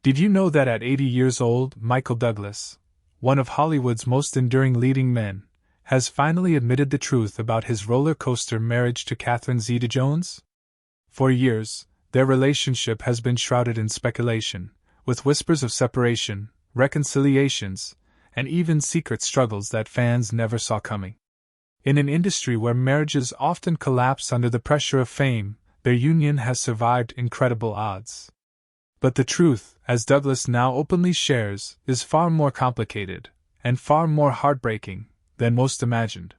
Did you know that at 80 years old, Michael Douglas, one of Hollywood's most enduring leading men, has finally admitted the truth about his roller coaster marriage to Catherine Zeta-Jones? For years, their relationship has been shrouded in speculation, with whispers of separation, reconciliations, and even secret struggles that fans never saw coming. In an industry where marriages often collapse under the pressure of fame, their union has survived incredible odds. But the truth, as Douglas now openly shares, is far more complicated, and far more heartbreaking, than most imagined.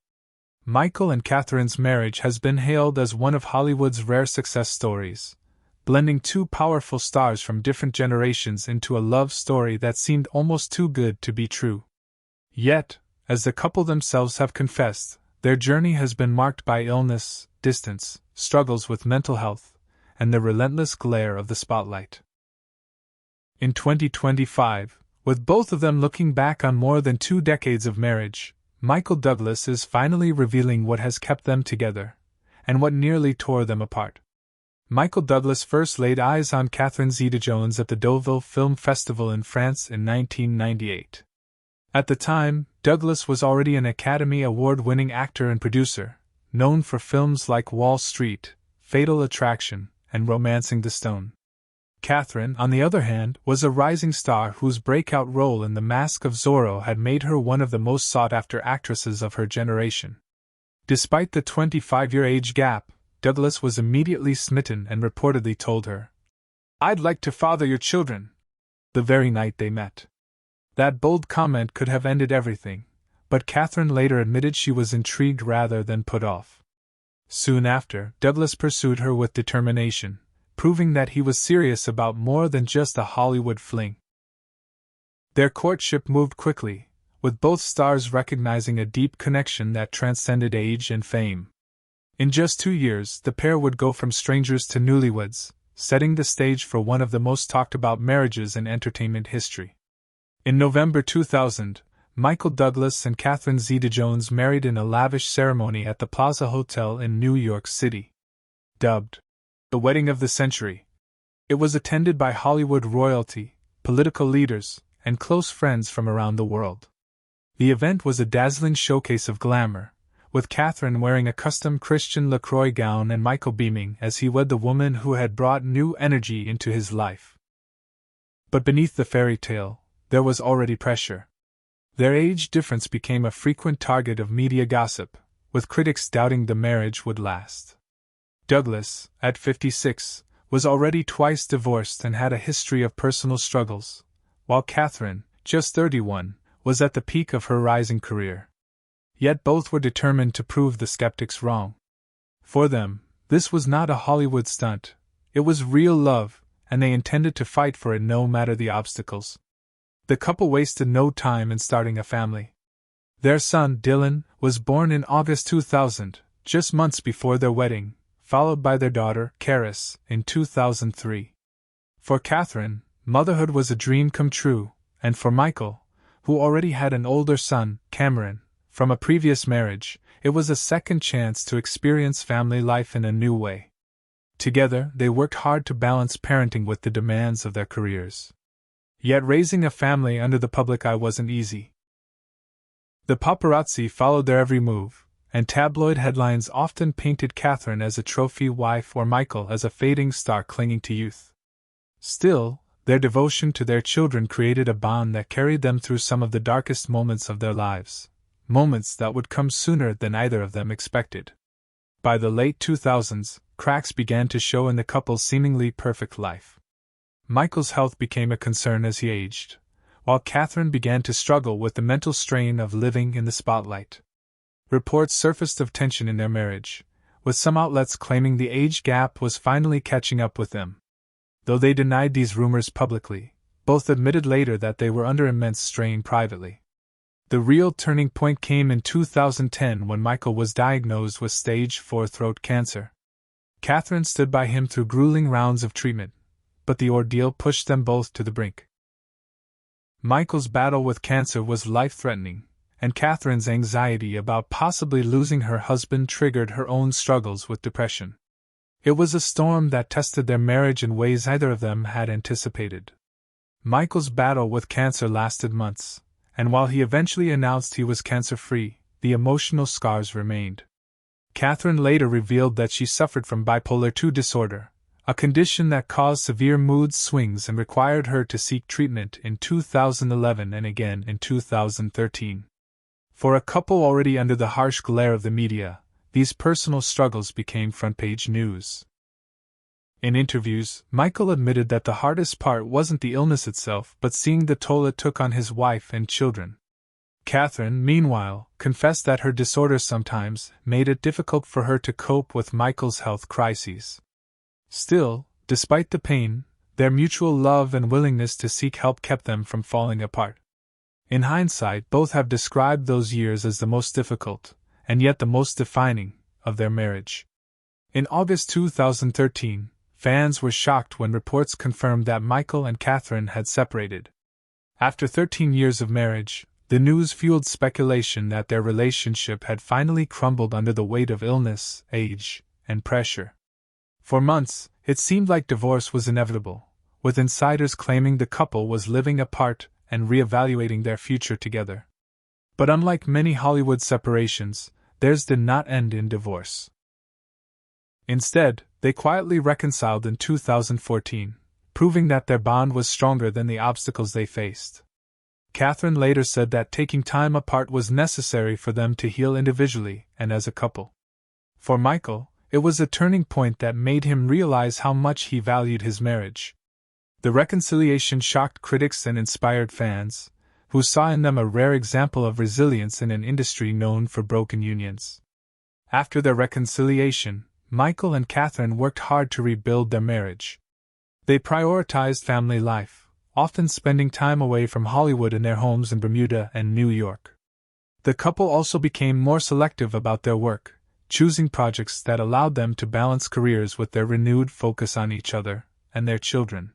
Michael and Catherine's marriage has been hailed as one of Hollywood's rare success stories, blending two powerful stars from different generations into a love story that seemed almost too good to be true. Yet, as the couple themselves have confessed, their journey has been marked by illness, distance, struggles with mental health, and the relentless glare of the spotlight. In 2025, with both of them looking back on more than 2 decades of marriage, Michael Douglas is finally revealing what has kept them together, and what nearly tore them apart. Michael Douglas first laid eyes on Catherine Zeta-Jones at the Deauville Film Festival in France in 1998. At the time, Douglas was already an Academy Award-winning actor and producer, known for films like Wall Street, Fatal Attraction, and Romancing the Stone. Catherine, on the other hand, was a rising star whose breakout role in The Mask of Zorro had made her one of the most sought-after actresses of her generation. Despite the 25-year age gap, Douglas was immediately smitten and reportedly told her, "I'd like to father your children," the very night they met. That bold comment could have ended everything, but Catherine later admitted she was intrigued rather than put off. Soon after, Douglas pursued her with determination, proving that he was serious about more than just a Hollywood fling. Their courtship moved quickly, with both stars recognizing a deep connection that transcended age and fame. In just 2 years, the pair would go from strangers to newlyweds, setting the stage for one of the most talked-about marriages in entertainment history. In November 2000, Michael Douglas and Catherine Zeta-Jones married in a lavish ceremony at the Plaza Hotel in New York City. Dubbed the wedding of the century, it was attended by Hollywood royalty, political leaders, and close friends from around the world. The event was a dazzling showcase of glamour, with Catherine wearing a custom Christian LaCroix gown and Michael beaming as he wed the woman who had brought new energy into his life. But beneath the fairy tale, there was already pressure. Their age difference became a frequent target of media gossip, with critics doubting the marriage would last. Douglas, at 56, was already twice divorced and had a history of personal struggles, while Catherine, just 31, was at the peak of her rising career. Yet both were determined to prove the skeptics wrong. For them, this was not a Hollywood stunt, it was real love, and they intended to fight for it no matter the obstacles. The couple wasted no time in starting a family. Their son, Dylan, was born in August 2000, just months before their wedding, followed by their daughter, Karis, in 2003. For Catherine, motherhood was a dream come true, and for Michael, who already had an older son, Cameron, from a previous marriage, it was a second chance to experience family life in a new way. Together, they worked hard to balance parenting with the demands of their careers. Yet raising a family under the public eye wasn't easy. The paparazzi followed their every move, and tabloid headlines often painted Catherine as a trophy wife or Michael as a fading star clinging to youth. Still, their devotion to their children created a bond that carried them through some of the darkest moments of their lives, moments that would come sooner than either of them expected. By the late 2000s, cracks began to show in the couple's seemingly perfect life. Michael's health became a concern as he aged, while Catherine began to struggle with the mental strain of living in the spotlight. Reports surfaced of tension in their marriage, with some outlets claiming the age gap was finally catching up with them. Though they denied these rumors publicly, both admitted later that they were under immense strain privately. The real turning point came in 2010 when Michael was diagnosed with stage 4 throat cancer. Catherine stood by him through grueling rounds of treatment, but the ordeal pushed them both to the brink. Michael's battle with cancer was life-threatening, and Catherine's anxiety about possibly losing her husband triggered her own struggles with depression. It was a storm that tested their marriage in ways either of them had anticipated. Michael's battle with cancer lasted months, and while he eventually announced he was cancer-free, the emotional scars remained. Catherine later revealed that she suffered from bipolar II disorder, a condition that caused severe mood swings and required her to seek treatment in 2011 and again in 2013. For a couple already under the harsh glare of the media, these personal struggles became front-page news. In interviews, Michael admitted that the hardest part wasn't the illness itself but seeing the toll it took on his wife and children. Catherine, meanwhile, confessed that her disorder sometimes made it difficult for her to cope with Michael's health crises. Still, despite the pain, their mutual love and willingness to seek help kept them from falling apart. In hindsight, both have described those years as the most difficult, and yet the most defining, of their marriage. In August 2013, fans were shocked when reports confirmed that Michael and Catherine had separated. After 13 years of marriage, the news fueled speculation that their relationship had finally crumbled under the weight of illness, age, and pressure. For months, it seemed like divorce was inevitable, with insiders claiming the couple was living apart and reevaluating their future together. But unlike many Hollywood separations, theirs did not end in divorce. Instead, they quietly reconciled in 2014, proving that their bond was stronger than the obstacles they faced. Catherine later said that taking time apart was necessary for them to heal individually and as a couple. For Michael, it was a turning point that made him realize how much he valued his marriage. The reconciliation shocked critics and inspired fans, who saw in them a rare example of resilience in an industry known for broken unions. After their reconciliation, Michael and Catherine worked hard to rebuild their marriage. They prioritized family life, often spending time away from Hollywood in their homes in Bermuda and New York. The couple also became more selective about their work, choosing projects that allowed them to balance careers with their renewed focus on each other and their children.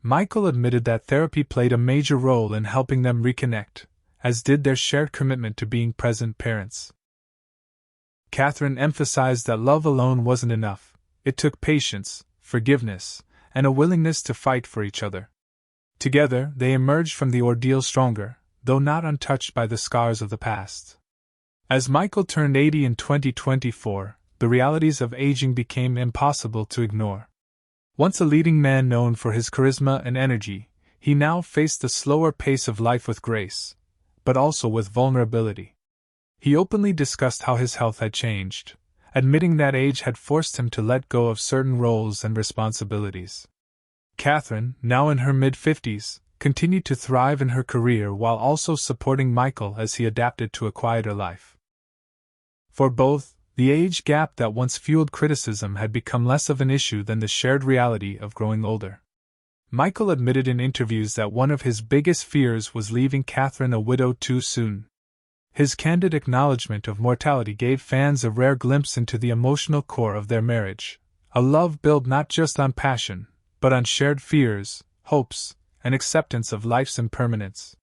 Michael admitted that therapy played a major role in helping them reconnect, as did their shared commitment to being present parents. Catherine emphasized that love alone wasn't enough. It took patience, forgiveness, and a willingness to fight for each other. Together, they emerged from the ordeal stronger, though not untouched by the scars of the past. As Michael turned 80 in 2024, the realities of aging became impossible to ignore. Once a leading man known for his charisma and energy, he now faced the slower pace of life with grace, but also with vulnerability. He openly discussed how his health had changed, admitting that age had forced him to let go of certain roles and responsibilities. Catherine, now in her mid-50s, continued to thrive in her career while also supporting Michael as he adapted to a quieter life. For both, the age gap that once fueled criticism had become less of an issue than the shared reality of growing older. Michael admitted in interviews that one of his biggest fears was leaving Catherine a widow too soon. His candid acknowledgement of mortality gave fans a rare glimpse into the emotional core of their marriage, a love built not just on passion, but on shared fears, hopes, and acceptance of life's impermanence.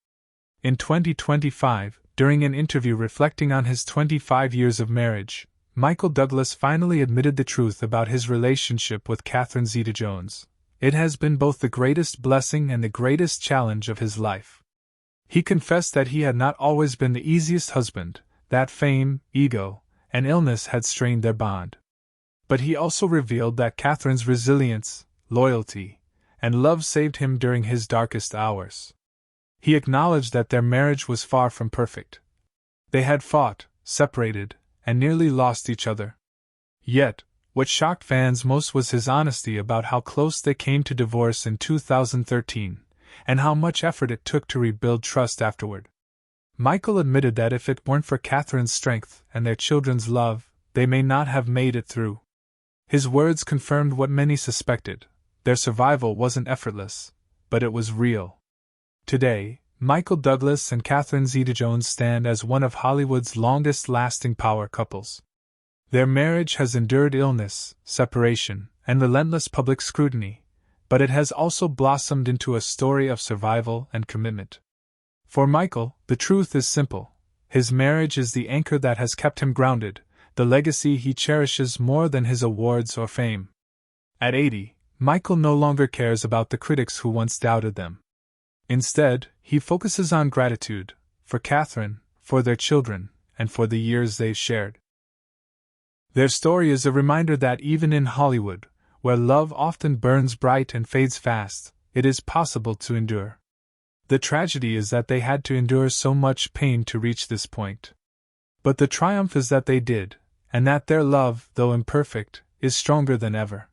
In 2025, during an interview reflecting on his 25 years of marriage, Michael Douglas finally admitted the truth about his relationship with Catherine Zeta-Jones. It has been both the greatest blessing and the greatest challenge of his life. He confessed that he had not always been the easiest husband, that fame, ego, and illness had strained their bond. But he also revealed that Catherine's resilience, loyalty, and love saved him during his darkest hours. He acknowledged that their marriage was far from perfect. They had fought, separated, and nearly lost each other. Yet, what shocked fans most was his honesty about how close they came to divorce in 2013, and how much effort it took to rebuild trust afterward. Michael admitted that if it weren't for Catherine's strength and their children's love, they may not have made it through. His words confirmed what many suspected: their survival wasn't effortless, but it was real. Today, Michael Douglas and Catherine Zeta-Jones stand as one of Hollywood's longest-lasting power couples. Their marriage has endured illness, separation, and relentless public scrutiny, but it has also blossomed into a story of survival and commitment. For Michael, the truth is simple. His marriage is the anchor that has kept him grounded, the legacy he cherishes more than his awards or fame. At 80, Michael no longer cares about the critics who once doubted them. Instead, he focuses on gratitude, for Catherine, for their children, and for the years they've shared. Their story is a reminder that even in Hollywood, where love often burns bright and fades fast, it is possible to endure. The tragedy is that they had to endure so much pain to reach this point. But the triumph is that they did, and that their love, though imperfect, is stronger than ever.